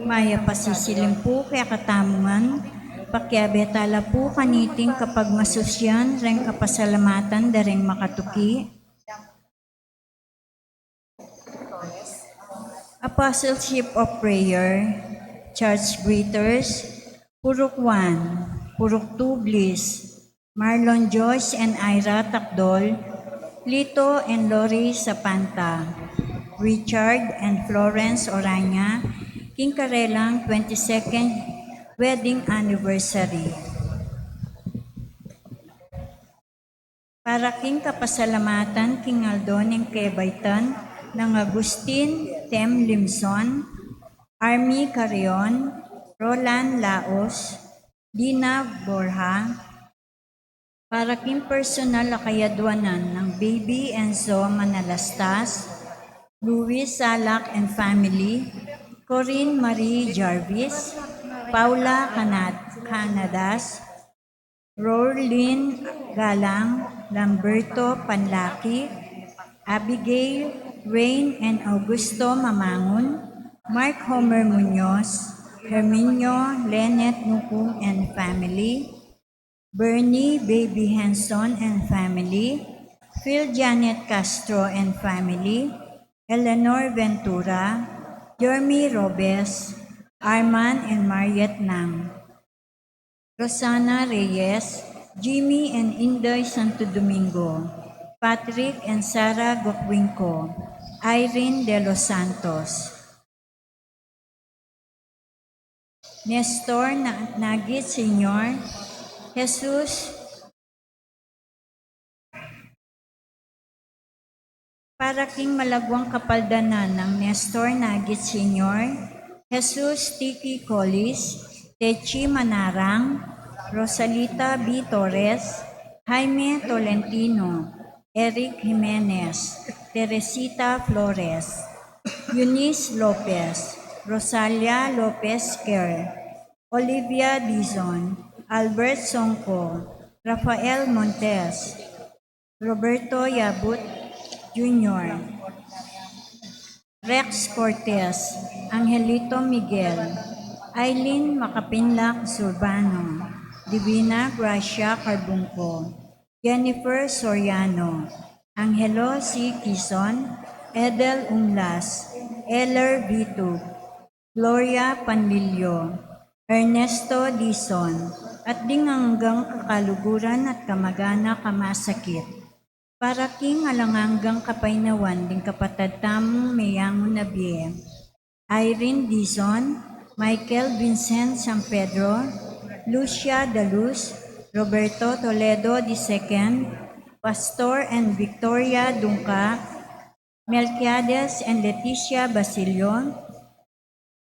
Maya pasisilim po kaya katamungan, pakyabetala po kaniting kapag masusyan, reng kapasalamatan dareng makatuki. Apostleship of Prayer, Church Greeters, Purok 1, Purok 2 Bliss, Marlon Joyce and Ira Takdol, Lito and Lori Sapanta, Richard and Florence Oranya, King Karelang 22nd Wedding Anniversary. Para King kapasalamatan, King Aldon and Kebaytan, ng Agustin Tem Limson, Army Carrion, Roland Laos, Dina Borja, para King personal akayadwanan ng Baby Enzo Manalastas, Louis Salak and family, Corinne Marie Jarvis, Paula Canadas, Rorlin Galang, Lamberto Panlaki, Abigail, Rain and Augusto Mamangon, Mark Homer Munoz, Herminio Lenet Nukum and family, Bernie Baby Henson and family, Phil Janet Castro and family, Eleanor Ventura, Jeremy Robes, Arman and Mariette Nang, Rosana Reyes, Jimmy and Inday Santo Domingo, Patrick and Sarah Gokwinko, Irene De Los Santos, Nestor Nagit Sr., Jesus, para King Malagwang Kapaldanan ng Nestor Nagit Sr., Jesus Tiki Colis, Techi Manarang, Rosalita B. Torres, Jaime Tolentino, Eric Jimenez, Teresita Flores, Eunice Lopez, Rosalia Lopez Kerr, Olivia Dizon, Albert Songko, Rafael Montes, Roberto Yabut Jr., Rex Cortez, Angelito Miguel, Aileen Makapinlak Surbano, Divina Gracia Carbunco, Jennifer Soriano, Angelo C. Quizon, Edel Umlas, Eller Vitug, Gloria Panlilio, Ernesto Dizon, at hanggang kakaluguran at kamagana kamasakit. Para King alanganggang kapainawan ding kapatad tamong mayangon na biye, Irene Dizon, Michael Vincent San Pedro, Lucia Daluz, Roberto Toledo II, Pastor and Victoria Dunca, Melquiades and Leticia Basilio,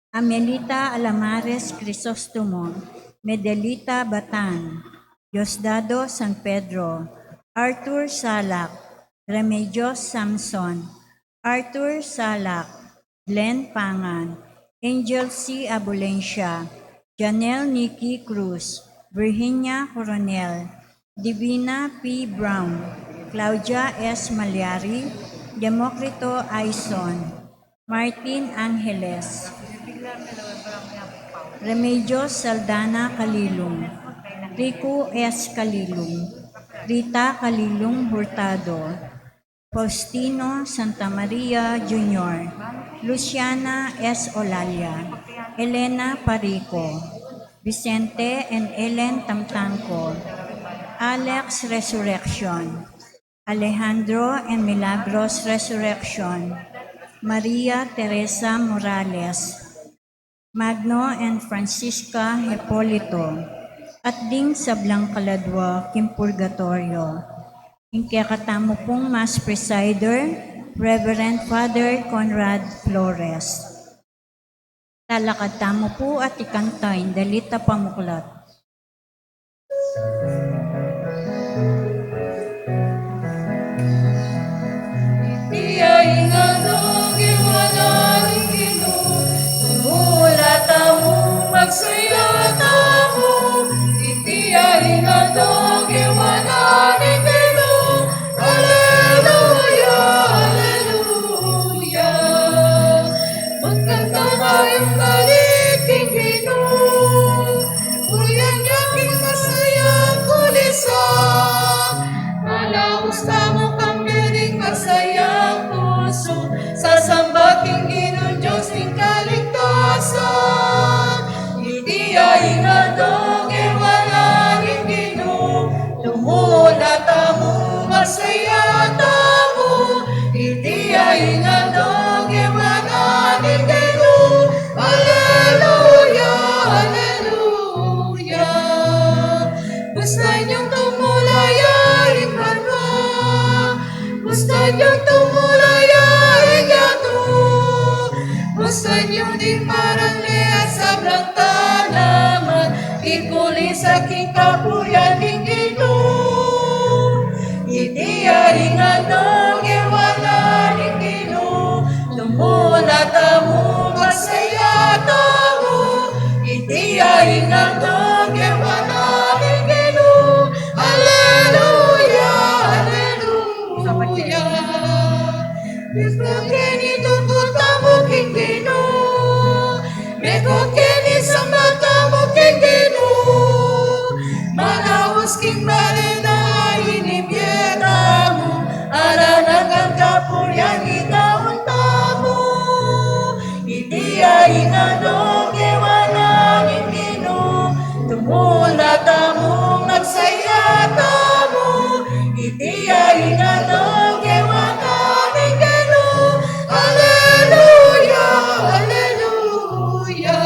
Amelita Alamares Crisostomo, Medelita Batan, Diosdado San Pedro, Arthur Salak, Remedios Samson, Arthur Salak, Glenn Pangan, Angel C. Abulencia, Janelle Nikki Cruz, Virginia Coronel, Divina P. Brown, Claudia S. Malyari, Democrito Aison, Martin Angeles, Remedios Saldana Kalilong, Rico S. Kalilong, Rita Kalilong Hurtado, Faustino Santa Maria Jr., Luciana S. Olalia, Elena Parico, Vicente and Ellen Tamtanco, Alex Resurrection, Alejandro and Milagros Resurrection, Maria Teresa Morales, Magno and Francisca Hipolito, at ding sablang kaladwa Kimpurgatorio. Kaya katamo pong Mass Presider, Reverend Father Conrad Flores. Talakad tamo po at ikantay, dalita pamuklat. Magsaya tamo, itiay nga dog, iwanan ikino. Alleluia, alleluia. Magkanta tayong galing. Gusto niyong tumulayain banwa, gusto niyong tumulayain yato, gusto niyong di marali at sabrang talaman, ikuli sa aking kapuyan ng Ginoo. Iti ay nga nang iwanan ng Ginoo, tumula tamo masaya tamo. Iti ay nga nang iwanan ng Ginoo, Alleluia, Alleluia. Bikot kini tutut tamo king Ginoo, bikot kini samba tamo king Ginoo, manawas king balena inimyeta mo, aranang ang kapuryan itaon tamo. Iti ay nga nang iwanan ng Ginoo, tumula tamo nagsaya tamo. Iti ay nga nang iwanan ng Ginoo, Alleluia, Alleluia.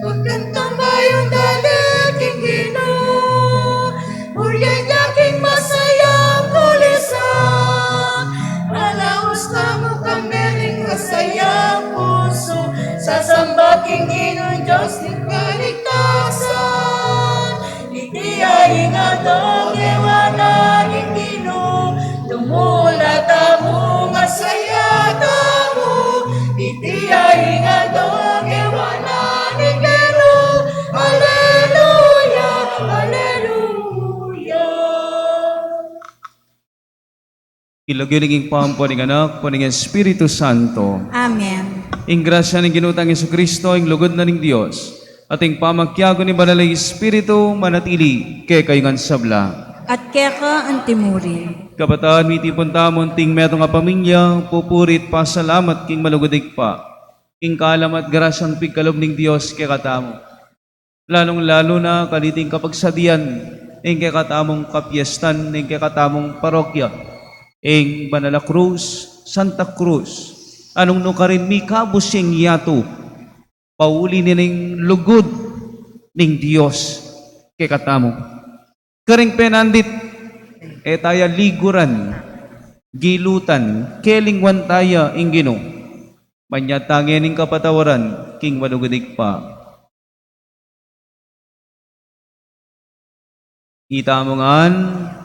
Magkantang bayong dalit king Ginoo, muryan niya king masayang kulisan. Malawas tamo kamiling masayang puso, sasamba king Ginoo Diyos ng kaligtasan. Iti ay nga nang iwanan ng Ginoo, tumula tamo masaya tamo. Iti ay nga nang iwanan ng Ginoo, Alleluia, Alleluia. Ilagyoliging pampo ng anak, po ng Espiritu Santo. Amen. Ing grasya ng ginutang Yesu Kristo, ing lugod na ng Diyos, ating pamakyago ni Banalay Espiritu, manatili, kay kayungan sabla. At keka ang timuri. Kabataan, mitipon tamon, ting metong apamilya, pupurit, pasalamat, king malugodig pa. Ing kalam at grasyang pigkalob ng Diyos, kay katamo. Lalong-lalo na kaliting kapagsadian, ing kay katamong kapiestan, ing kay katamong parokya, ing Banala Cruz, Santa Cruz, anong no karin mi kabus yung yato, pauli nining lugod ning Diyos kay katamo. Karing penandit, taya liguran, gilutan, kelingwan taya ing Ginoo. Manyatangin ning kapatawaran, king malugodig pa. Ita mo ngan,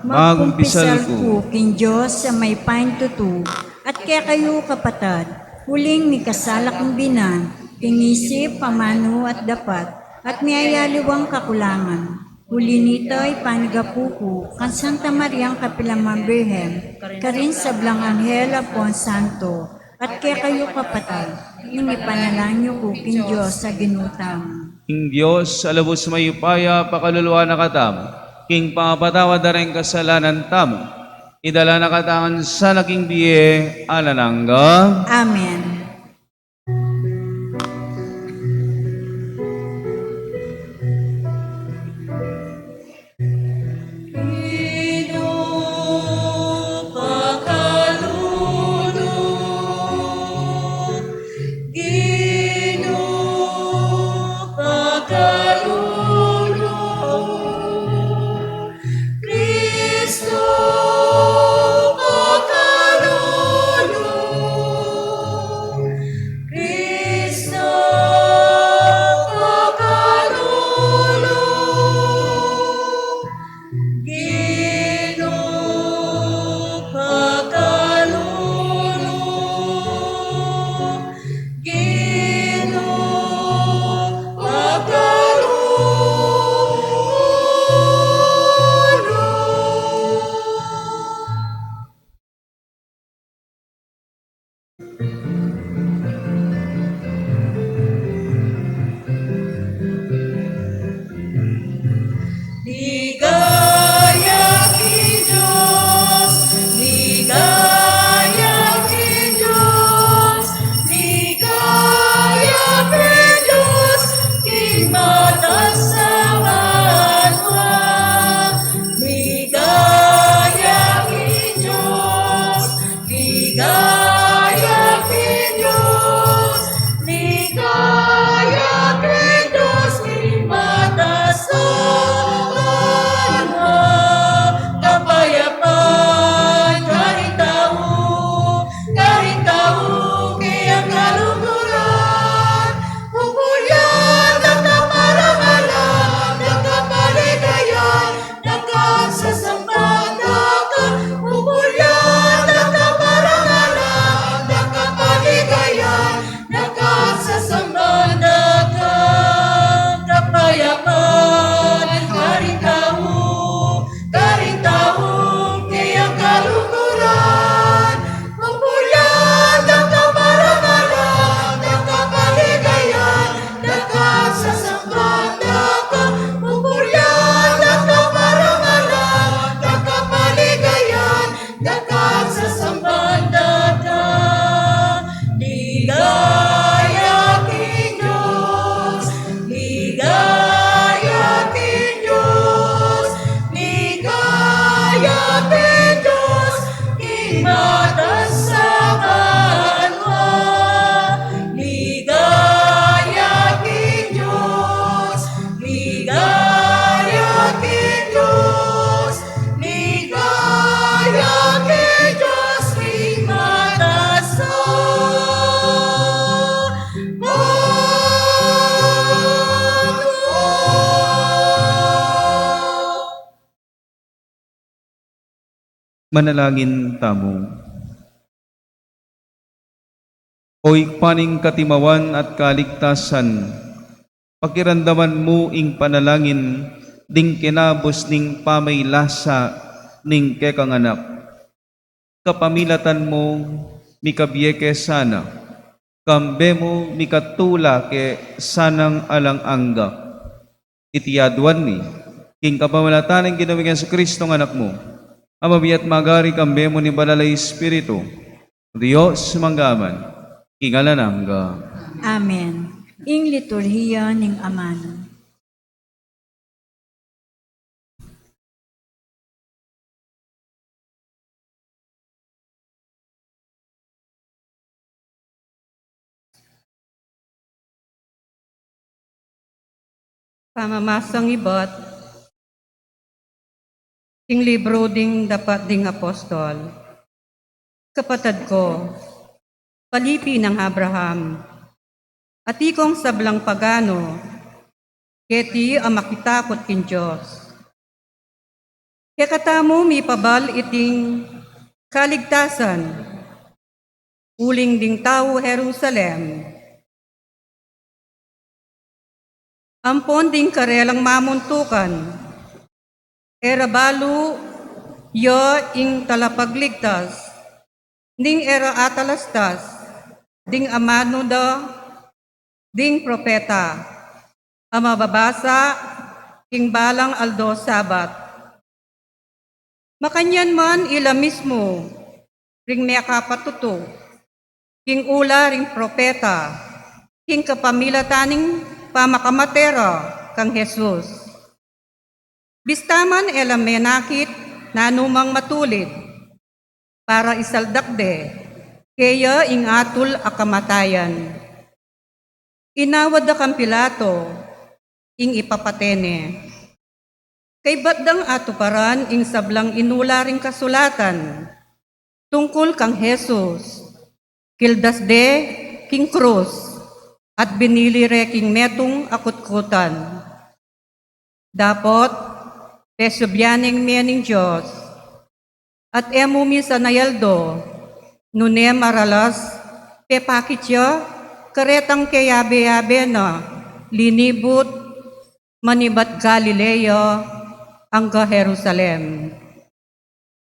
magumpisal ko. King Diyos sa may paintutu, at kaya kayo kapatad, huling ni kasalak ng binan, tingisip, pamano at dapat, at miyayaliwang kakulangan. Huli nito'y panigapuko, kan Santa Mariang Kapilamang Birhen, karin sa Blang Anghel Apon Santo, at kaya kayo kapatad, yung ipanalang niyo ko, King Diyos sa ginutang. King Diyos, alabos mayupaya, pakaluluwa na katam, king pangapatawa da rin kasalanan tamo, idala na katangan sa laking biye, alalangga. Amen. Manalangin tamo. Oy paning katimawan at kaligtasan, pakirandaman mo ing panalangin, ding kinabos ning pamaylasa ning kekanganak. Kapamilatan mo, mikabiyeke sana, kambe mo mikatula ke sanang alang angga. Itiyadwan ni, king kapamalatan ng ginawin sa Kristo ng anak mo, amabiyat magari kambe mo ni Balalay Espiritu, Diyos manggaman, kingalanangga. Amen. Ing liturhiya ning Aman. Pamamasang ibat, ing libro ding dapat ding apostol. Kapatid ko, palipi ng Abraham, at ikong sablang pagano, keti ang makitakot kin Diyos. Kaya katamo mi pabal iting kaligtasan, uling ding tao Jerusalem, ampon ding karelang mamuntukan, era balu yo ing talapagligtas, ding era atalastas, ding amano da, ding propeta, amababasa, ing balang aldo sabat. Makanyan man ila mismo, ring may kapatuto, king ula ring propeta, king kapamilataning pamakamatera kang Jesus. Bistaman ela menakit na numang matulid para isaldakde kaya ing atul akamatayan. Inawad da kang Pilato ing ipapatene. Kay batdang atuparan ing sablang inula ring kasulatan tungkol kang Jesus. Kildas de king krus at binili reking metong akutkutan. Dapot, pesubyaning mening Diyos, at emumi sa nayaldo, nune maralas, pepakitya, karetang keyabe-yabe na, linibut, manibat Galileo, angga Jerusalem.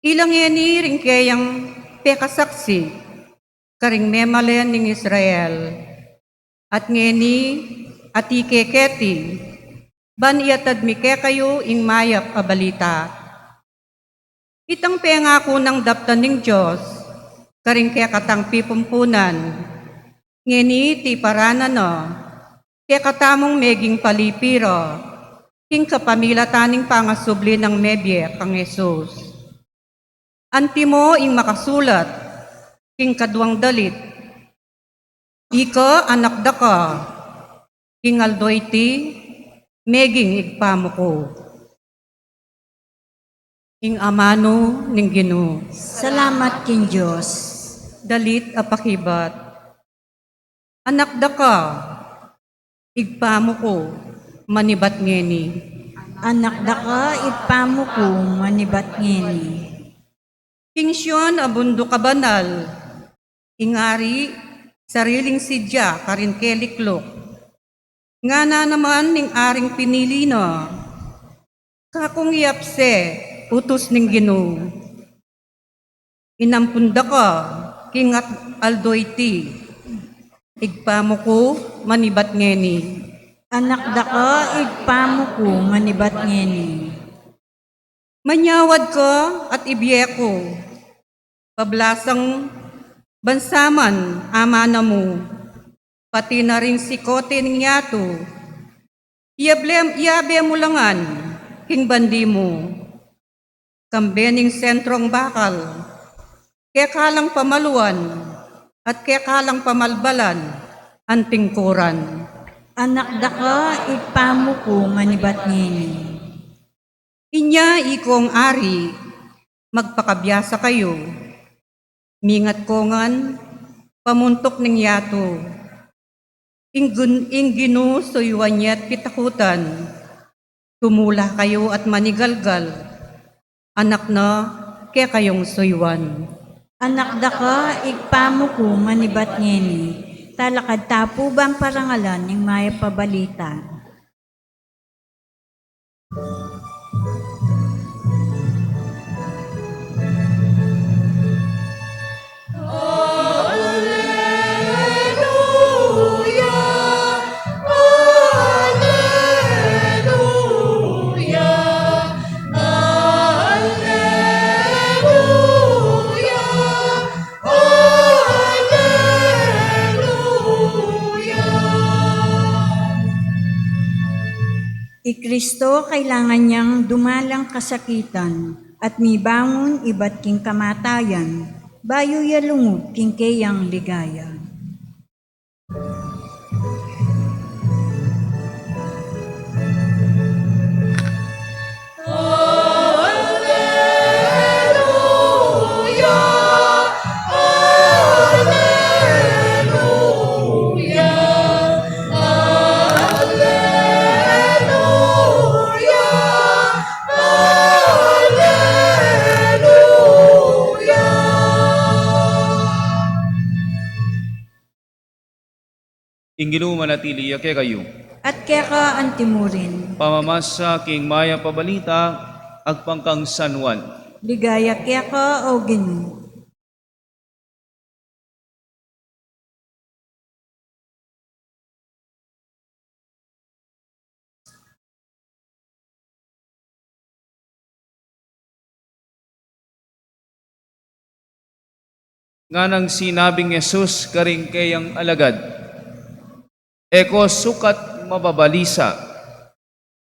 Ilang eni ring kayang pekasaksi, karing memalen ning Israel, at ngeni at ikeketi, ban iatad mike kayo ing mayap a balita. Itang pengako ng daptan ng Diyos, karing kaya katang pipumpunan, ngeni ti parana no, kaya katamong meging palipiro, king kapamilataning pangasubli ng mebye kang Jesus. Antimo ing makasulat, king kadwang dalit, ika anak da ka, kingaldo iti, meging igpamo ko. Ing amano ning Ginoo, Salamat king Diyos. dalit apakibat. Anak da ka, igpamo ko, manibat ngeni. Anak da ka, ipamo ko, manibat ngeni. King Siyon abundo kabanal, ingari, sariling sidya karin keliklok. Nga na naman ning aring pinili na, kakong yapse, utos ning Ginoo. Inampunda ka, kingat aldoyti, igpamo ko, manibat ngeni. Anak da ka, ipamo ko, manibat ngeni. Manyawad ka at ibiye ko, pablasang bansaman, ama na mo, pati na rin si kote ng yato. Iyabe mo langan, king bandi mo. Kambening sentrong bakal, kaya kalang pamaluan, at kaya kalang pamalbalan, anting kuran. Anak da ka, ipamo ko, manibat ngeni. Inya ikong ari, magpakabiyasa kayo. Mingat kongan, pamuntok ng yato. Inginu suyuan niya't pitakutan. Tumula kayo at manigalgal. Anak na, kaya kayong suywan. Anak da ka, igpamo ko manibat ngeni. Talakad tapo ba ang parangalan ng maya pabalita? Kristo kailangan niyang dumalang kasakitan at mibangon iba't king kamatayan, bayo yalungod king kayang ligaya. Inginu manatili kay kayo. At kaya ka antimurin, Pamamasa king maya pabalita, agpangkang San Juan. ligaya kaya ka o Ginoo. Nga nang sinabing Jesus karing kayang alagad, eko sukat mababalisa,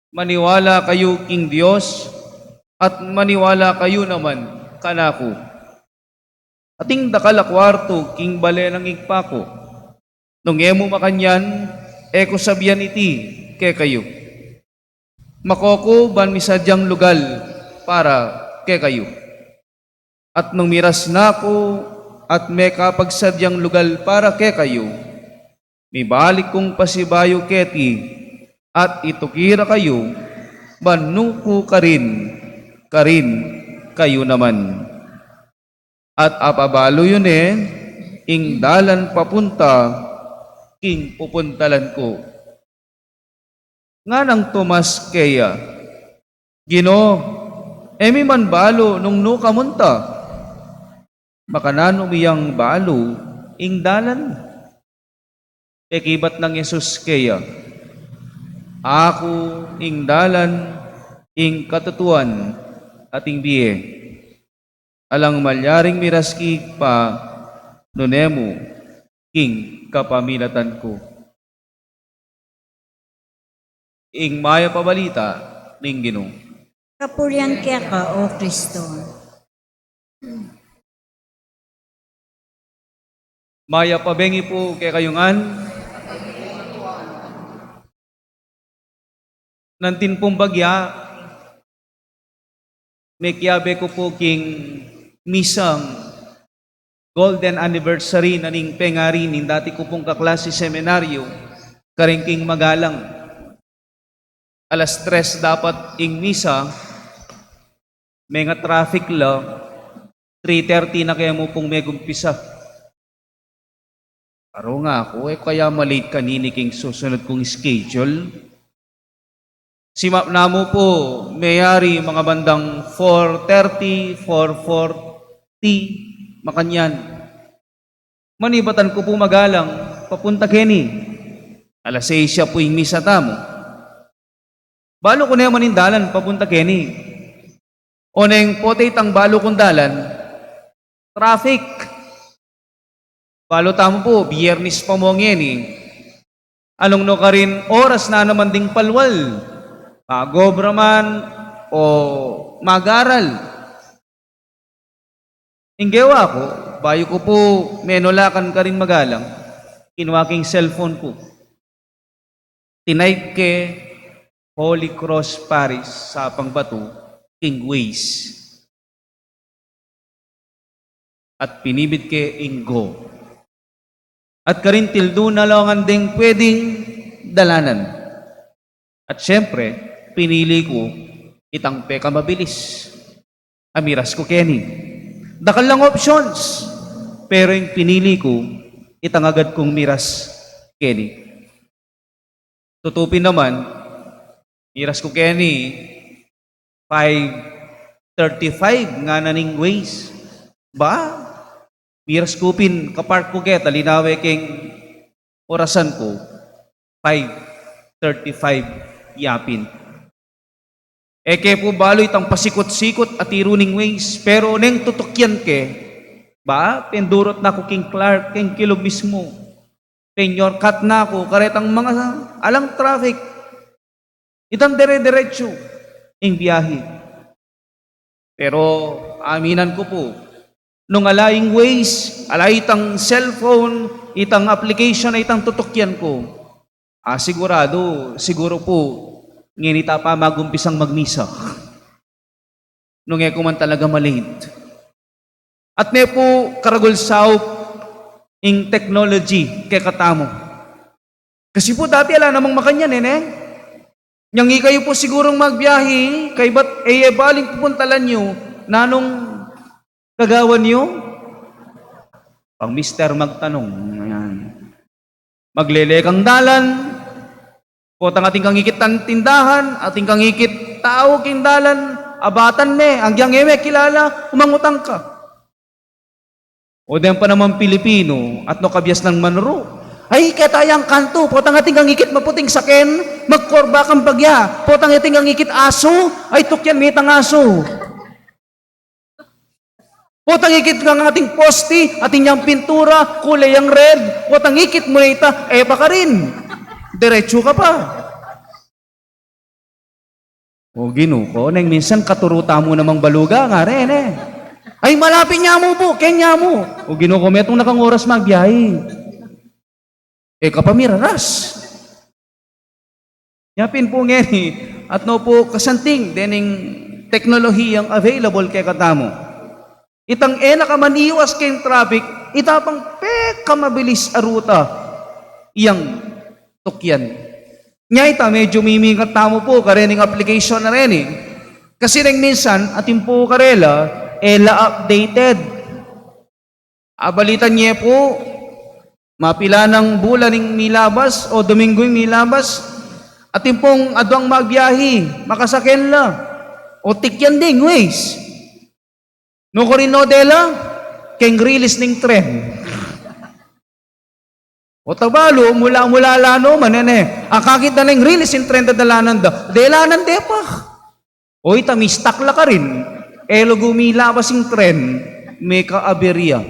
maniwala kayo king Dios, at maniwala kayo naman kanako. Ating dakalakwarto king bale ng igpako, nung emo makanyan, eko sabihan iti ke kayo. Makoko ban misadyang lugal para ke kayo. At nung miras nako, at may kapagsadyang lugal para ke kayo, mibalik kong pasibayo keti, at itukira kayo, banuko karin kayo naman. At apabalo yun ing dalan papunta, king pupuntalan ko. Nga nang Tomas kaya, Ginoo, emi man balo nung no kamunta, makanan umiyang balo, ing dalan. Ekibat ng Yesus kaya, ako ing dalan, ing katutuan, ating biye. Alang malyaring miraskig pa, nunemo, king kapamilatan ko. Ing maya pabalita, ning Ginoo. Kapurian kaya ka o Kristo. Maya pabengi po kay kayungan. Nantin pong bagya, may kiyabe ko po king misang golden anniversary na ning pengari ning dati ko pong kaklase seminaryo, karing king magalang. Alas 3 dapat ing misa, may nga traffic law, 3:30 na kaya mo pong may gumpisa. Aro nga ako, kaya malate kanini king susunod kong schedule. Si map na mo po, mayari mga bandang 4:30, 4:40, makanyan. Manibatan ko po magalang, papunta keni. Alas 6 siya po yung misa tamo. Balo ko na yung manindalan, papunta keni. O neng potay tang balo kong dalan, traffic. Balo tamo po, biyernis pa mo ngeni. Anong no ka rin, oras na naman ding palwal. Gobra man o mag-aral. Inggewa ko, bayo ko po, menolakan ka rin magalang, kinuwaking cellphone ko. Tinipe ke Holy Cross Parish sa Pangbato, King Ways. At pinibid ke Ingo. At karintil doon na lang ang ding pwedeng dalanan. At syempre, pinili ko itang peka mabilis. amiras ko Kenny. Dakal lang options. Pero yung pinili ko, itangagad kong miras Kenny. Tutupin naman, miras ko Kenny, 5:35 nga naning ways. Ba? Miras kupin, kapark ko ket, alinawe keng orasan ko, 5:35 yapin. Eke po balo itang pasikot-sikot at iruning ways, pero neng tutukyan ke, ba? Pendurot na ko king Clark, king Kilog mismo. Penyor cut na ko, karetang mga alang traffic. Itang dire-diretso, ing biyahe. Pero aminan ko po, nung alaying ways, alay itang cellphone, itang application na itang tutukyan ko, siguro po, nginita pa magumpisang magmisa. Nung eko man talaga malate. At ne po karagulsaw ing technology kay katamo. Kasi po dati ala namang makanyan Yang kayo po sigurong magbiyahe, kay ba't baling pupuntalan nyo, nanong kagawan nyo? Pang mister magtanong. Ayan. Maglele kang dalan, potang ating kang ikit tindahan, ating kang ikit tao king dalan, abatan ang gyang kilala, umangutang ka. O den pa naman Pilipino, at no kabyas ng manro, ay, ketayang kanto, potang ating kang ikit maputing saken, magkorba kang bagya, potang ating kang ikit aso, ay tukyan mitang aso. Potang ikit kang ating posti, ating yung pintura, kulay ang red, potang ikit mo na ita, baka rin. Diretso ka pa. O ginuko, nang minsan katuruta mo namang baluga nga rin Ay, malapit niya mo po, kenya mo. O ginuko, metong nakang oras magbiyahe. Kapamiraras. Yapin po ngeni, at no po kasanting, dening teknolohiyang available kay katamo. Itang nakamaniwas kayong traffic, itapang kamabilis aruta, iyang tukyan. Nya ita, medyo mimingat tamo po, karening application na rin Kasi rin minsan, ating po karela, updated. Abalitan niya po, mapila ng bulan ng milabas o domingo yung milabas, at yung pong adwang magbiyahi, makasaken la, o tikyan ding ways. No ko rin dela, keng release ng tren. O tabalo, mula lano, akakit na ng release ng tren dadalanan da, delanan de pa. O ita, mistak la ka rin, elo gumilabas yung tren, may kaaberya.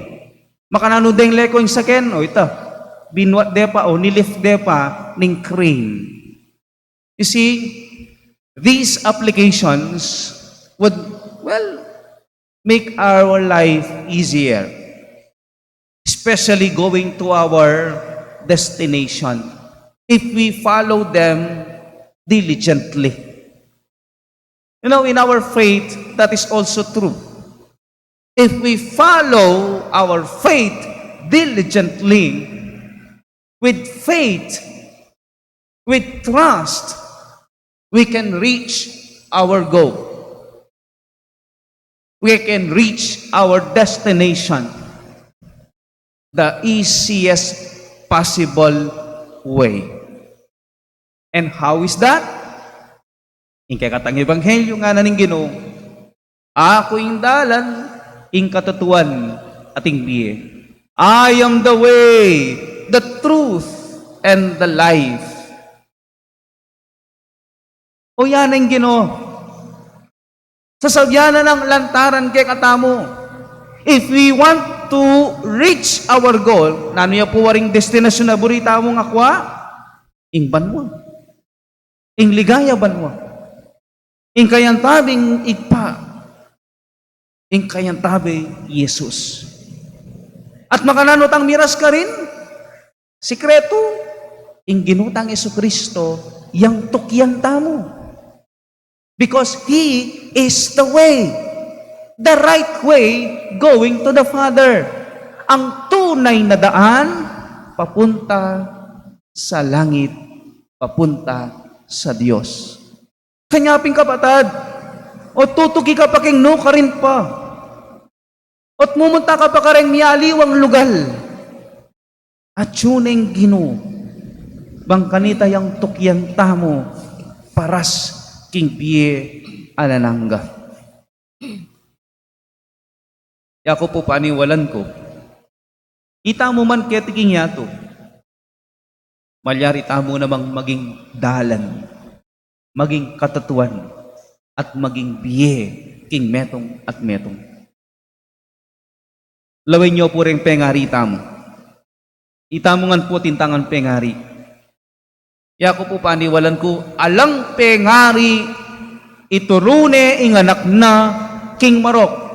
Makanano deng leko yung saken, o ita, binwat depa o nilift depa ning crane. You see, these applications would, make our life easier. Especially going to our destination. If we follow them diligently. You know, in our faith, that is also true. If we follow our faith diligently, with faith, with trust, we can reach our goal. We can reach our destination the easiest possible way. And how is that? In kakatang ebanghelyo nga naning Ginoo, ako yung dalan, ing katutuan ating biye. I am the way, the truth, and the life. O yan ang Ginoo. Sasabyanan ng lantaran kay katamo. If we want to reach our goal, nano ya po waring destinasyon na burita mo nga kwa, ing banwa. Ing ligaya banwa. Ing kayantabing igpa. Ing kayantabi Jesus. At makananotang miras ka rin, sikreto, ing ginutang Jesucristo, yang tukyan tamo. Because He is the way, the right way going to the Father. Ang tunay na daan, papunta sa langit, papunta sa Diyos. Kanyaping kapatid, O tutugi ka pa king no ka rin pa. At mumunta ka pa ka rin miyaliwang lugal. At yuneng Ginoo, bang kanita yang tukyan tamo paras king biye alanangga. Yako po paniwalan ko. Ita mo man ketiking yato. Malyari tamo namang maging dalan, maging katatuan, at maging biye king metong at metong. Lawin niyo po rin pengari tamo. Itamongan po tintangan pengari. Yako po paniwalan ko, alang pengari iturune inganak na king Marok.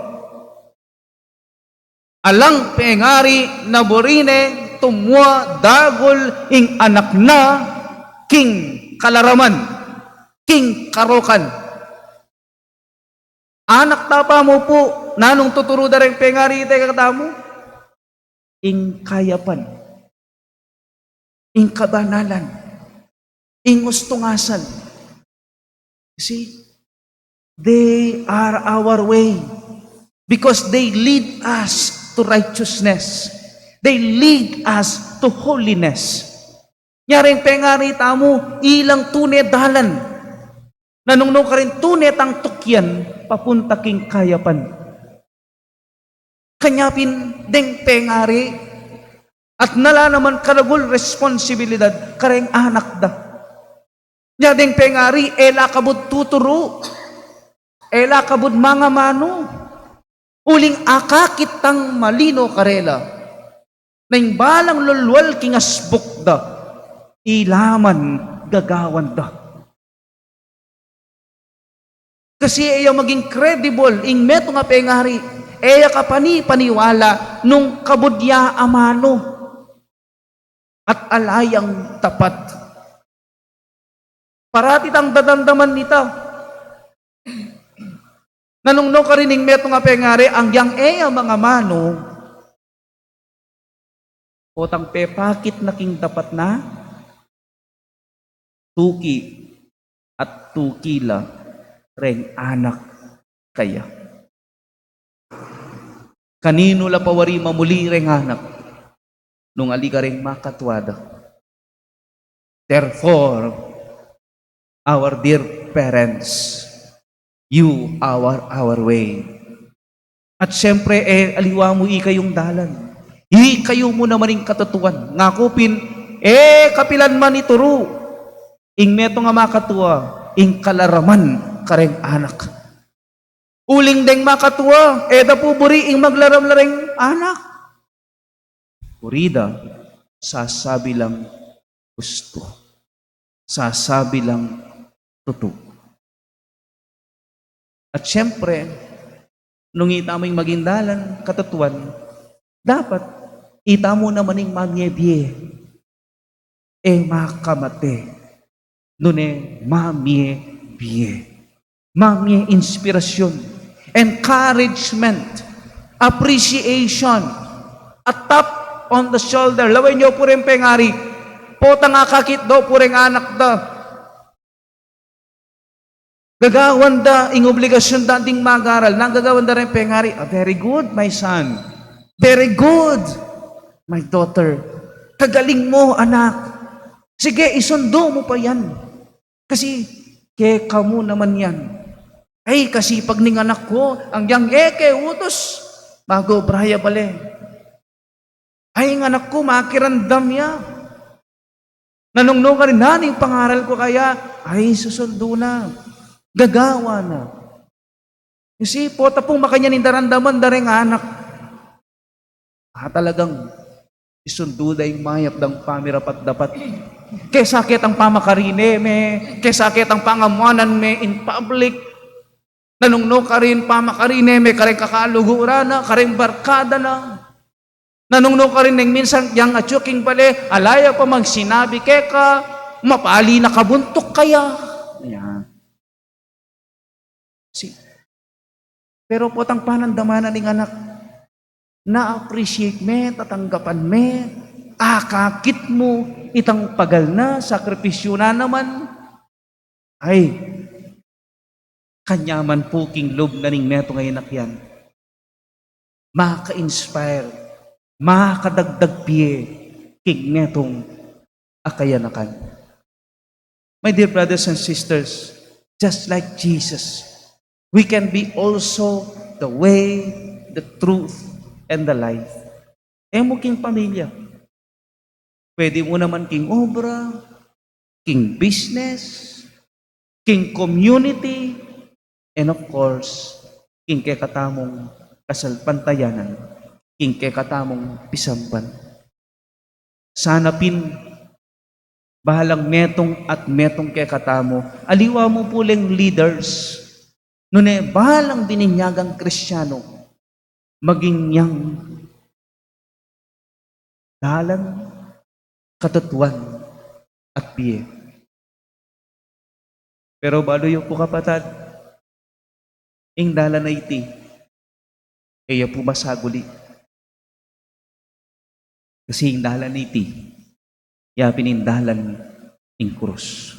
Alang pengari na borine tumwa dagol ing anak na king Kalaraman, king Karokan. Anak tapa mo po, nanong tuturo da rin pengari ite kakatamo? Ing kayapan, ing kabanalan, ing ustungasan. See, they are our way because they lead us to righteousness. They lead us to holiness. Nyaring pengari tamo, ilang tunedalan. Nanungno ka rin tunetang tukyan, papunta king kayapan. Kanyapin deng pengari, at nala naman karagul responsibilidad, kareng anak da. Nya deng pengari, ela kabud tuturo, ela kabud mga mano, uling akakitang malino karela, nang balang lulwal king asbuk da, ilaman gagawan da. Kasi iya maging credible, ing meto nga pengari, iya ka paniwala nung kabudya amano at alayang tapat. Parati tang dadamdaman nita. Nanungno ka rin ing meto nga pengari, ang yang iya mga mano, otang pepakit na king tapat na, tuki at tukila, reng anak kaya. Kanino la pawari mamuli reng anak, nung ali ka reng makatwada. Therefore, our dear parents, you our way. At syempre, aliwa mo ikayong dalan. Ikayo mo naman yung katatuan. Ngakupin, kapilan man ituro. Ing meto nga makatuwa, ing kalaraman kareng anak. Uling deng makatuwa, da po buri ing maglaram-lareng anak. Purida, sasabi lang gusto. Sasabi lang totoo. At syempre, nung ita mo yung maging dalan, katatuan, dapat ita mo naman yung mamyebye. Makamate. Nune mamyebye. Mamye inspirasyon, encouragement, appreciation, a tap on the shoulder. Laway nyo po rin pengari, potang akakit daw po rin anak da. Gagawan da, ing obligasyon da ding mag-aral. Nang gagawan da rin pengari, very good, my son. Very good, my daughter. Kagaling mo, anak. Sige, isundo mo pa yan. Kasi, kaya mo naman yan. Ay, kasi pag ning anak ko, ang yang utos, bago braya pala. Ay, ang anak ko, makirandam ya. Nanungno ka rin, naning pangaral ko kaya, ay, susundo na. Gagawa na. Kasi po, tapong makanyanin darandaman, daring anak. Talagang, isundo da yung mayap ng pamirapat dapat. Kaya sakit ang pamakarine, kaya sakit ang pangamuanan in public. Nanungno ka rin pamakarine, kareng kakalugura na, kareng barkada na. Nanungno ka rin ng minsan, yang atsuking pala, alaya pa magsinabi, kaya mapali na kabuntok kaya. Ayan. Pero potang panandamanan ng anak, na-appreciate me, tatanggapan me, kakit mo, itang pagal na, sakripisyo na naman. Ay, kanyaman po king loob na ning meto ngayon nakyan. Maka-inspire, makadagdag piye, king metong akayanakan. My dear brothers and sisters, just like Jesus, we can be also the way, the truth, and the life. Mo king pamilya. Pwede mo naman king obra, king business, king community, and of course, king kekatamong kasalpantayanan, king kekatamong pisampan. Sana pin, bahalang metong at metong kekatamo, aliwa mo puleng leaders, nune bahalang bininyagang Kristyano, maging yang dalang katutuan at piye. Pero balo yung po kapatad, ing dala na iti, kaya po masaguli. Kasi ing dala na iti, ya pinindalan ing krus.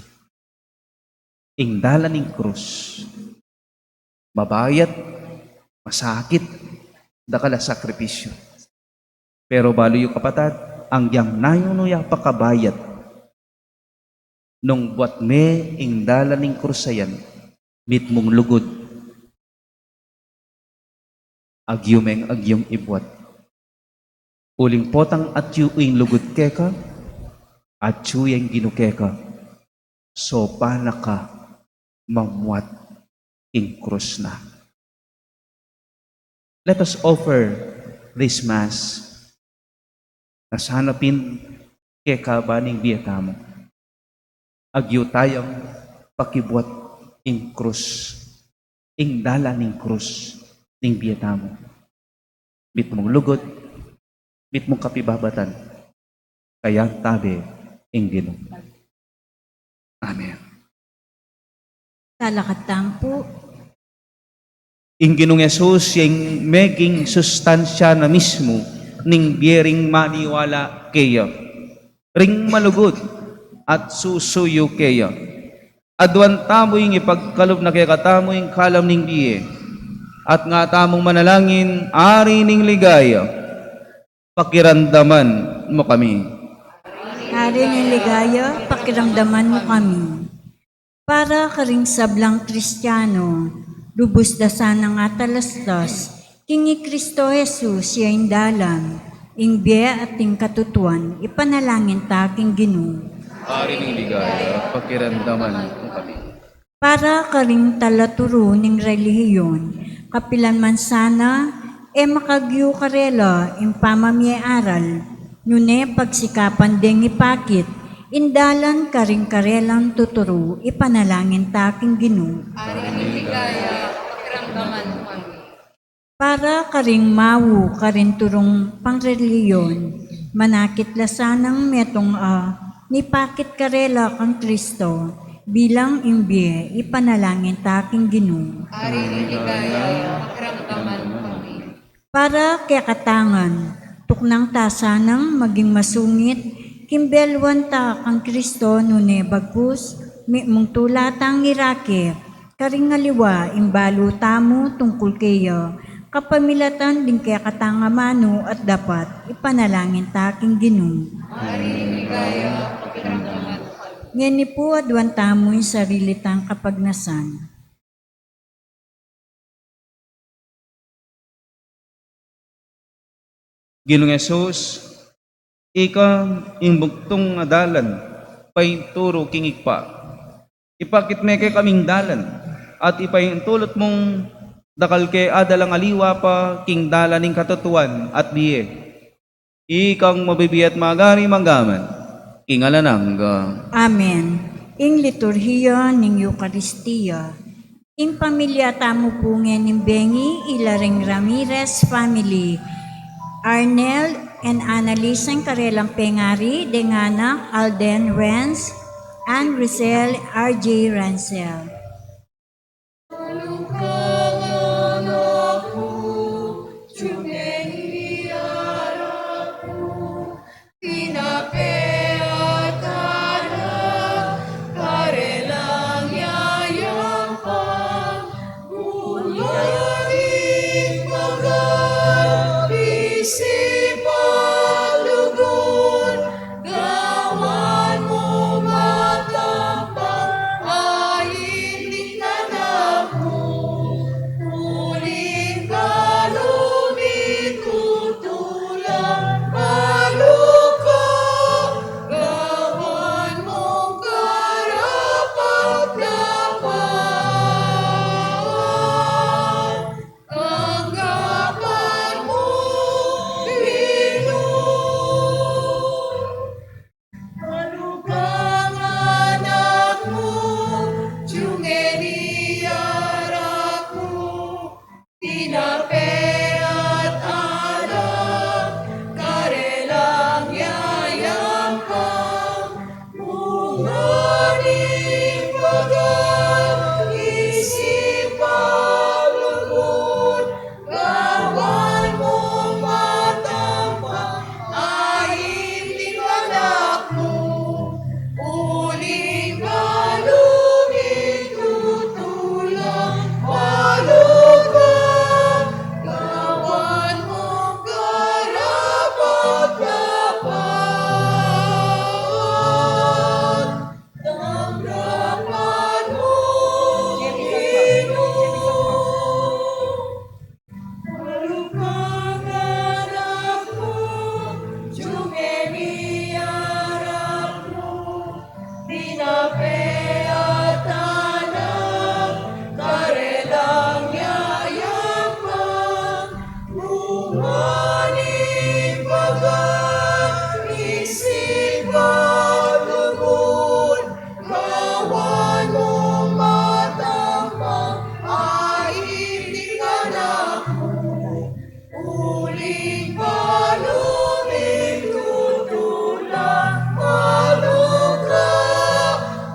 Ing dala ning krus, mabayat, masakit, dakala sakripisyo. Pero balo yung kapatad, ang yang nayunuya pakabayat, nung buat me ing dala ning krusayan, mit mong lugod, agyumeng agyong ibuat. Uling potang at ing lugod keka, at yung ginukeka, so panaka mamuat ing krus na. Let us offer this Mass na sanapin keka baning biyatamo. Agyo tayong pakibuat ing krus, ing dala ning krus, ning biyatamo. Bit mong lugod, bit mong kapibabatan, kaya tabi ing Ginoo. Amen. Talakatang po. Ing Ginoong Yesus, yung meging sustansya na mismo, ning biering maniwala kayo. Ring malugod at susuyo kayo. Adwan tamo yung ipagkalob na kaya katamo yung kalam ning biye. At nga tamong manalangin, ari ning ligaya. Pakiramdaman mo kami. Hari ng ligaya, pakiramdaman mo kami. Para karing sablang Kristiyano, lubos dasan ng atalastas, kingi Kristo Jesus yain dalam, ing biya at ing katutuan, ipanalangin taking Ginoo. Ari ning ligaya, pakiramdaman mo kami. Para karing talaturo ning relihiyon, kapilan man sana, makagyo karela, ing pamamiyay-aral, nune pagsikapan ding ipakit, indalan karing karelang tuturo, ipanalangin taking Ginoo. Ari ning ligaya, pakiramdaman mo kami. Para karing mawu karing turong pangreliyon, manakit lasanang metong nipakit karela kang Kristo, bilang imbye, ipanalangin taking Ginoo. Ari ning ligaya, pakiramdaman mo kami. Para kakatangan, tuknang tasanang maging masungit, kimbelwan ta kang Kristo nune bagkus, mong tulatang irake, karingaliwa imbalo tamo tungkol kayo, kapamilatan din kaya katangamano at dapat ipanalangin taking Ginoo. Ari ning ligaya, pakiramdaman mo kami. Ngeni po adwan tamo yung sarili tang kapagnasan. Ginoong Yesus, ika imbugtong dalan, painturo kingig pa. Ipakit me kay kaming dalan, at ipaintulot mong dakal kay adalang aliwa pa, king dalan ning katutuan at biye. Ikang mabibiyat magari manggaman, king alanangga. Amen. Ing liturhiya ning Eukaristiya, ing pamilya tamo po ng Bengi, Ilaring Ramirez family, Arnel and Annalise Karelang Pengari, Denganak, Alden Renz, and Rizal R.J. Rancel. Tinape at alam, karelang yayapang, munganing pag-isip paglugon, gawan mo matampang, ay hindi anak mo, uling balungin tutulang, walukang, gawan mo karapat-dapat, damdaman mo, walukang anak mo, jumeniarap mo, tinape at anak, karelang yayapang, munganing pag-isip paglugon, gawan mo matampang, ay hindi anak mo, uling balungin tutulang, maluka,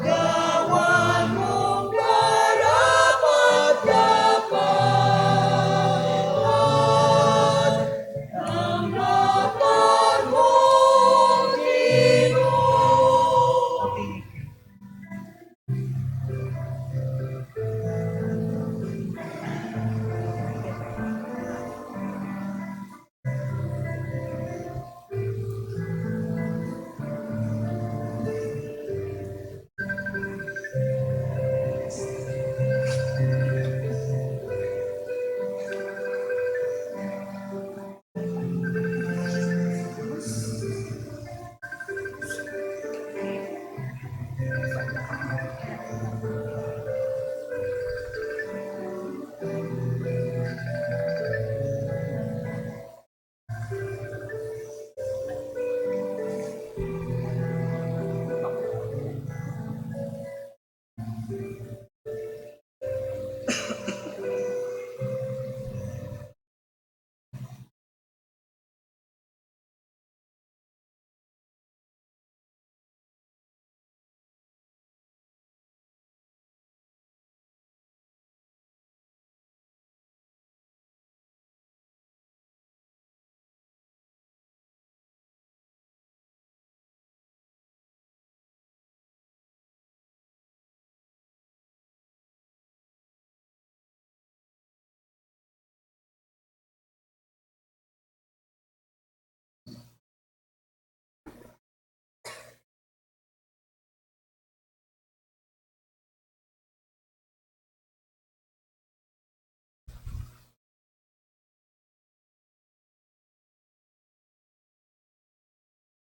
gawan mong karapat-dapat, damdaman mong Ginoo.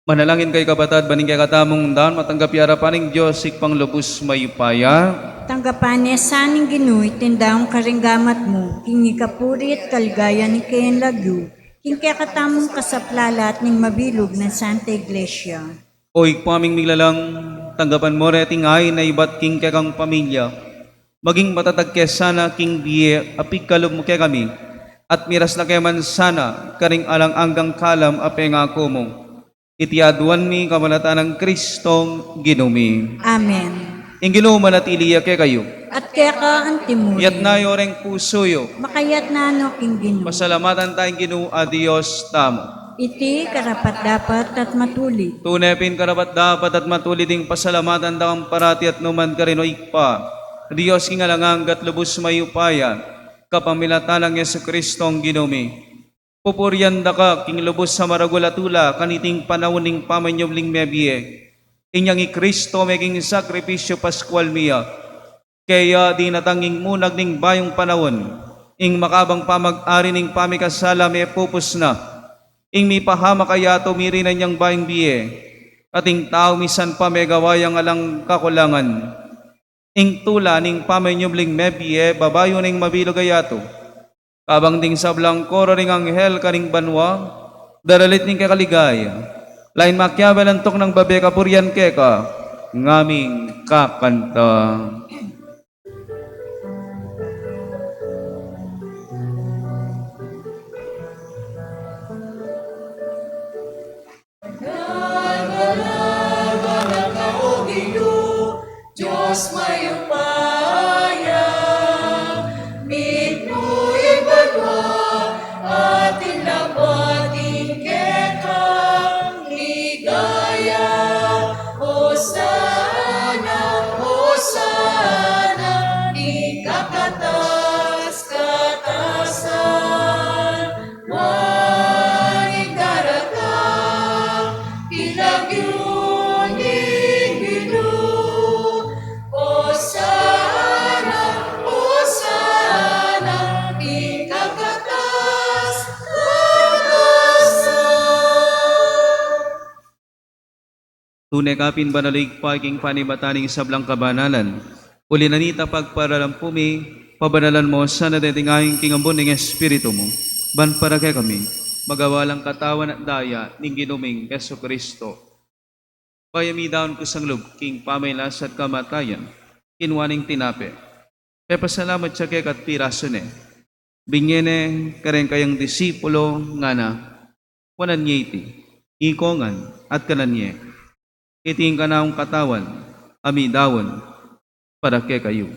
Manalangin kay kabatad, baning kay katamong daan, matanggap yarapaning Diyos, sikpang lubos mayupaya. Tanggapan niya saning ginuy, tindaong karinggamat mo, kingi kapurit, kaligaya ni kayan lagyo, king kaya katamong kasaplalat ning mabilog ng Santa Iglesia. Oy, paming miglalang, tanggapan mo reting ay na iba't king kekang pamilya. Maging matatag kaya sana king biye, apig kalob mo kaya kami, at miras na kaya man sana, karing alang anggang kalam apengako mo. Itiaduan mi kamalatan ng Kristong ginumi. Amen. Ing Ginoo manatiliya kay kayo. At kaya ka antimuri, Yat na yoreng pusoyo. makayat na ano king Ginoo. Pasalamatan tayong Ginoo a Dios tamo. Iti karapat dapat at matuli. Tunepin karapat dapat at matuli ding pasalamatan dakang parati at numan ka rin o ikpa. Diyos kingalangang gat lubos mayupaya, kapamilatalang Yesu Kristong ginumi. Pupuryan da ka king lubos sa maragulatula kaniting panahon ning pamanyobling mebiye. Inyang i Kristo meging sakripisyo paskwal miya. Kaya di natanging munag ning bayong panahon, ing makabang pamag-ari ning pamikasala may pupus na. Ing mi pahama kaya tumiri na niyang bayang biye, ating tao misan pa may gawayang alang kakulangan. Ing tula ning pamanyubling mebiye, babayo ning mabilog ayato. Kabang ding sablang koro ring anghel karing banwa, daralit ning kakaligaya. Lain makyabel antok ng babe kapuryan keka, ngaming kakanta. Diyos mayupaya, mitnu'y banwa, atin labating kekang ligaya. Hosana, Hosana, di kakatas-katasan, waring daratang pinagyuning bilu. Hosana, Hosana, di kakatas-katasan. Tunay kapin banalig paging panibataning sablang kabanalan. Uli nanita pagparalampumi, pabanalan mo sa nadatingayong kingambon ng Espiritu mo. Ban para kay kami, magawalang katawan at daya ng ginuming Yesu Kristo. Payami daon ko sang lub, king pamaylas at kamatayan, kinwaning tinape. Kaya pasalamat siya kay katpiraso ne. Binyene karen kayang disipulo nga na, wanan iti, ikongan at kananye. Iting kanaong katawan, amidawon, para kay kayo.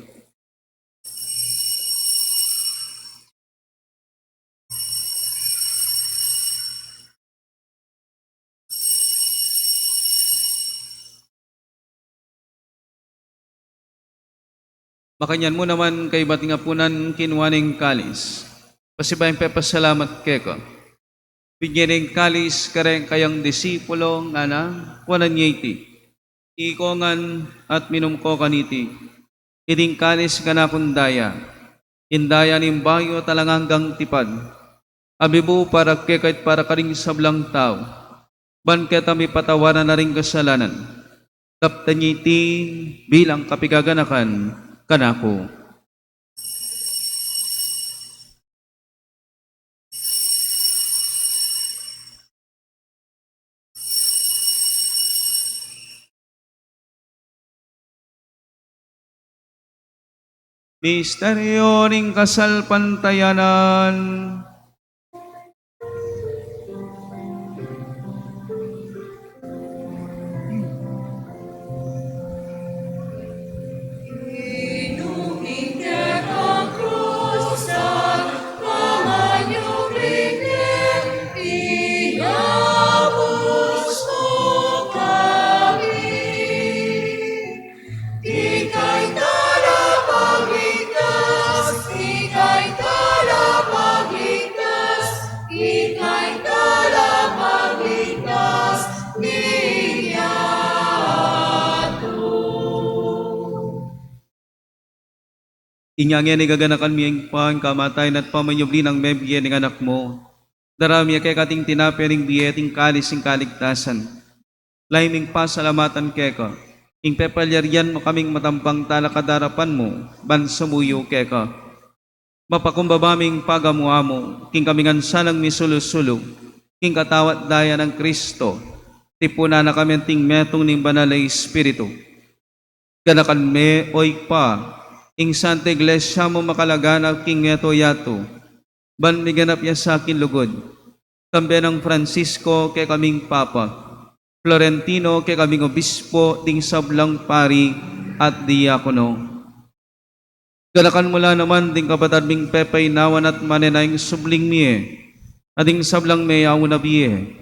Makanyan mo naman kay bating apunan kinwaning kalis. Pasibayang pepasalamat keka. Bigyaning kalis karen kayang disipulo nga na, wanan iti. Ikongan at minumko kaniti. Iting kalis ganakundaya. Indaya ning bayo talanganggang tipad. Abibu para kekait para karing sablang tao. Ban keta mi patawanan na ring kasalanan. Kaptanyiti bilang kapigaganakan kanako. Misteryo ning kasalpantayanan. Inuming kekang krusan, pamanyong ringin, inabos mo kami. Ika'y talapagligtas, ika'y talapagligtas, ika'y talapagligtas, Inyangyan ni gaganakan miyang pang kamatayan at pamanyubli ng mebye ng anak mo. Darami kay kating tinapiring biyeting kalis ng kaligtasan. Laiming pasalamatan keka. Ing pepalyarian mo kaming matampang talakadarapan mo, ban sumuyo keka. Mapakumbabaming pagamuamo, king kaming ansanang misulusulong, king katawat daya ng Kristo, tipuna na kami ting metong ning banalay Espiritu. Ganakan me oy pa, ing Santa Iglesia mo makalaganap king meto yato, ban miganap ya sa akin lugod, kambe ng Francisco kay kaming Papa, Florentino kay kaming Obispo ding sablang pari at diakono. Ganakan mula naman ding kapatad ming pepay nawan at manenayang subling miye, ading sablang meyaw na biye.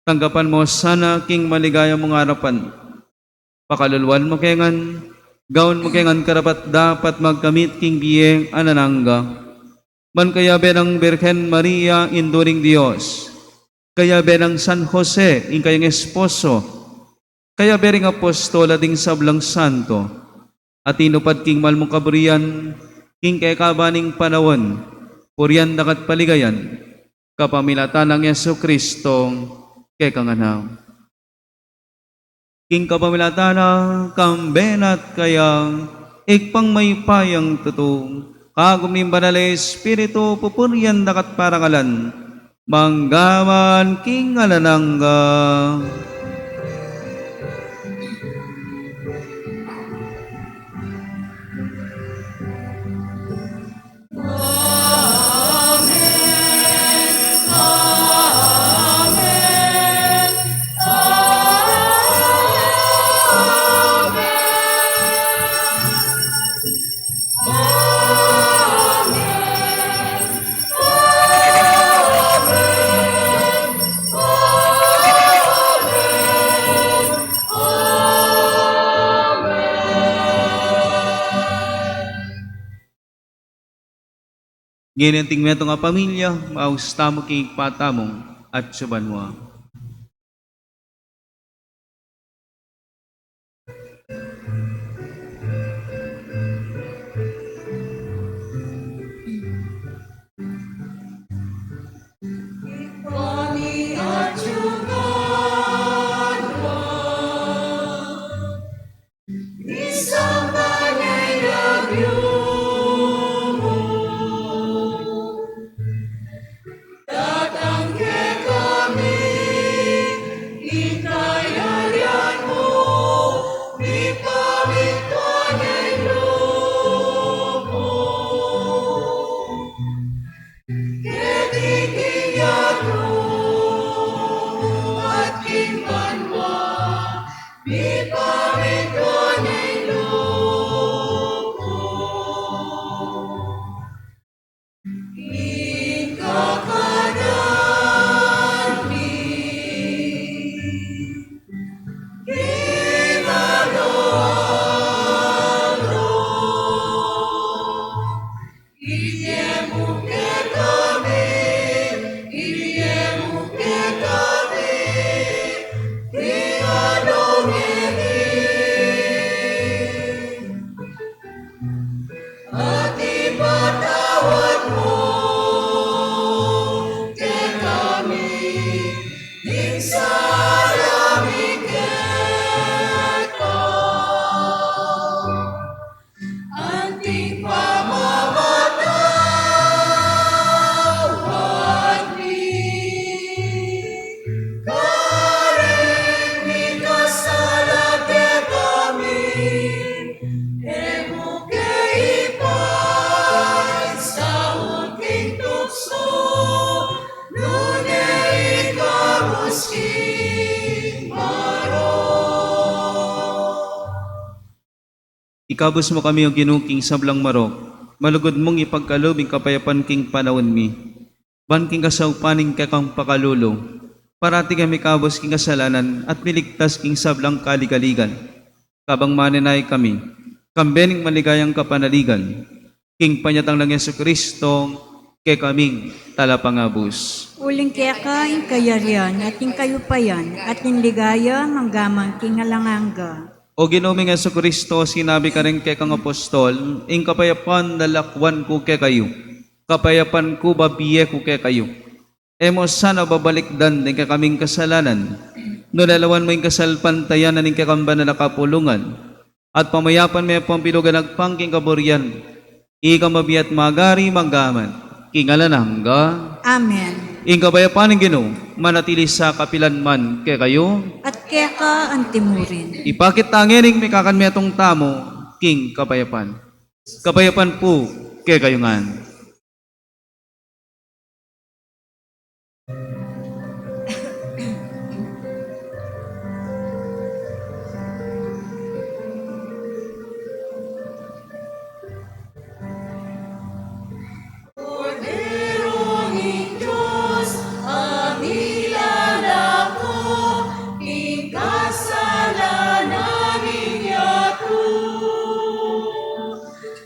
Tanggapan mo sana king maligaya mong harapan. Pakaluluan mo kengan, gawon mo kengan karapat dapat magkamit king biyeng ananangga. Man kaya benang Birhen Maria induring Dios, kaya benang San Jose ing kayang esposo, kaya bering apostol ading sablang santo, at inupad king malmong kaburian, king kay kabaning panawon, purian dakat paligayan, kapamilatan ng Yesu Kristo, kay kanganaw. King kapamilatana, kambenat kayang, ikpang may payang tutong, kagum ning banal Espiritu, pupurian dakat parangalan, manggaman king alanangga. Ngayon ting meto nga pamilya, mausta mo king patamong at suban mo. Kami at isang banyay lagyo mo. Tatangke kami, ikayarian mo, ipamit ko niya'y lobo. Ketikiyan mo, at kinbanwa, ipamit ko niya'y lobo. Ikakadami, kinaloalo, iyemuke kami, iyemuke kami, ialongini, at ipatawad mo ke kami, ning salamig kita. Anting pamamatawad ni, karen ni kasalan ke kami, emuke ipay sa unting tukso, nunay ikamusking maro. Ikabos mo kami yung ginuking sablang marok, malugod mong ipagkalubing kapayapan king panahon mi. Ban king kasaupaning kakang pakalulo, parati kami kabos king kasalanan at miligtas king sablang kaligaligan. Kabang maninay kami, kambening maligayang kapanaligan, king panyatang ng Yesu Kristo, ke kaming talapangabos. Uling kaya ka in kayarian at in kayupayan at in ligaya manggamang king halanganga. O Ginoong Yesu Kristo, sinabi ka rin kay kang apostol, ing kapayapan dalakwan ko kay kayo, kapayapan ko babiye ko kay kayo. Emo sana babalikdan din kay kaming kasalanan, no lalawan mo yung kasalpantayan na ning kakamba na nakapulungan, at pamayapan may pampilugan nagpangking kaburian, ika mabiyat magari manggaman, kingalanangga, Amen. ing kapayapan ng Ginoo, manatili sa kapilanman kay kayo, At kaya ka antimurin. ipakit tangining may kakanmetong tamo, king kapayapan. Kapayapan po, kay kayungan. Korderong Diyos, amilan ako, ikasalanan niyato.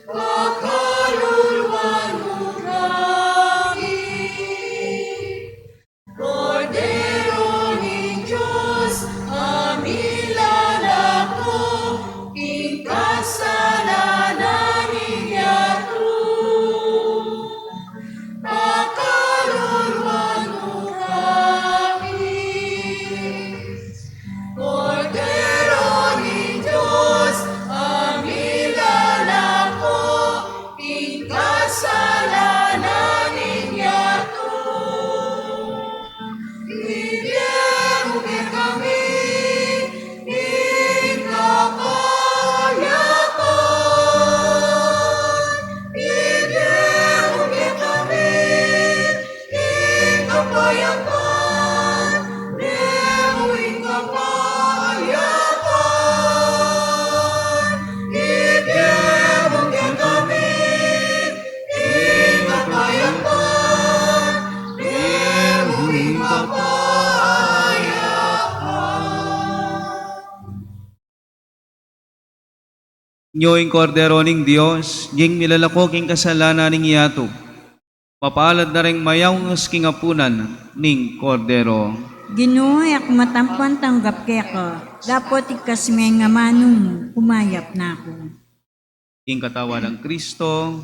Pakaluluwan mo kami. Korderong Diyos, amilan ako, ikasalanan niyato. Pakaluluwan mo kami. Kordero ni Diyos, amilan ako, ikasalanan ninyato. Ibigay mo kay kami, ikapayapan. Ibigay mo kay kami, ikapayapan. Nemo'y kapayapan. Ibigay mo kay kami, ikapayapan. Nemo'y kapayapan. Nyoing kordero ning Dios, ging milalako king kasalanan ning iyato. Mapalad na rin mayawng kingapunan ning kordero. Ginoo ak matampan tanggap kaya ka. Dapat ikas may nga manong kumayap na ako. King katawan ng Kristo,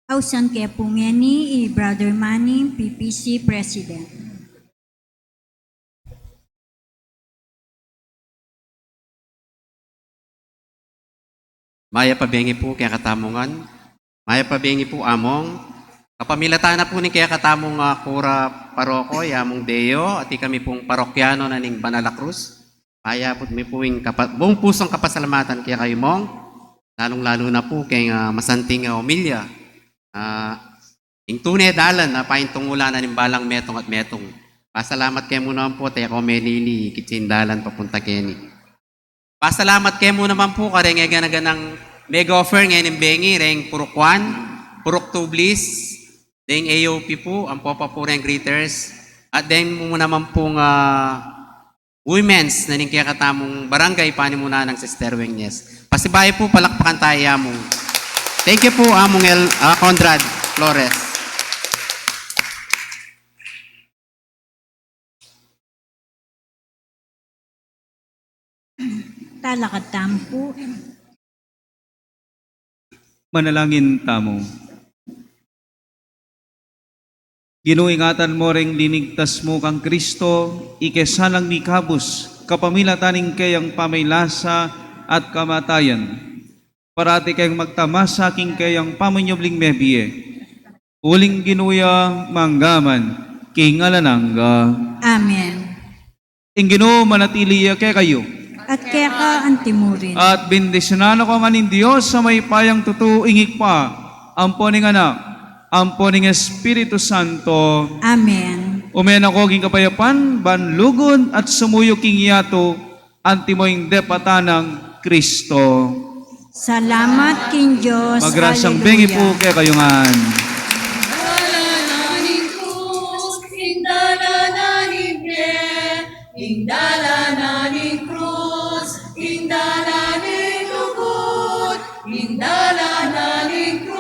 Ausan kaya pumeni Brother Manny, PPC President. Maya pabengi po kaya katamungan. Maya pabengi po among. Kapamilata na po ni kaya katamong kura paroko, yamong Deo, at kami pong parokyano na ning Banalacruz. Maya po mi po yung buong pusong kapasalamatan kaya kayo mong. Lalong-lalo na po kay masanting umilya. Yung tunay dalan na paintungula na ng balang metong at metong. Pasalamat kayo muna po, tayo ko menili, kitsindalan papunta keni. Pasalamat kayo muna naman po, kareng ganang mega offer ngayon ng Bengi, reng Purok 1, Purok 2 Bliss, deng AOP po, ang popa po reng greeters, at deng muna naman pong women's na ning kaya katamong barangay, paano muna ng Sister Wengnes. Pasibay po, palakpakan tayo among. Thank you po, among Conrad Flores. Talakad tampo. Manalangin tamo. Ginuingatan mo ring linigtas mo kang Kristo, ikesalang ni kabus, kapamilataning kayang pamaylasa at kamatayan. Parati kayang magtamasa king kayang pamunyobling mebiye. Uling ginuya manggaman, king alanangga. Amen. Ing Ginoo manatili kay kayo. At kaya ka antimurin. At bendisyonan ako nga ning Diyos sa may payang tutuingik pa, amponing anak, amponing Espiritu Santo. Amen. Umen ako king kapayapan, banlugon at sumuyo king yato, antimoing depatanang Kristo. Salamat king Diyos. Magrasang bengi po kay kayungan. Dalananing krus, indalananing pie, indalananing krus, indalananing lugod, indalananing krus.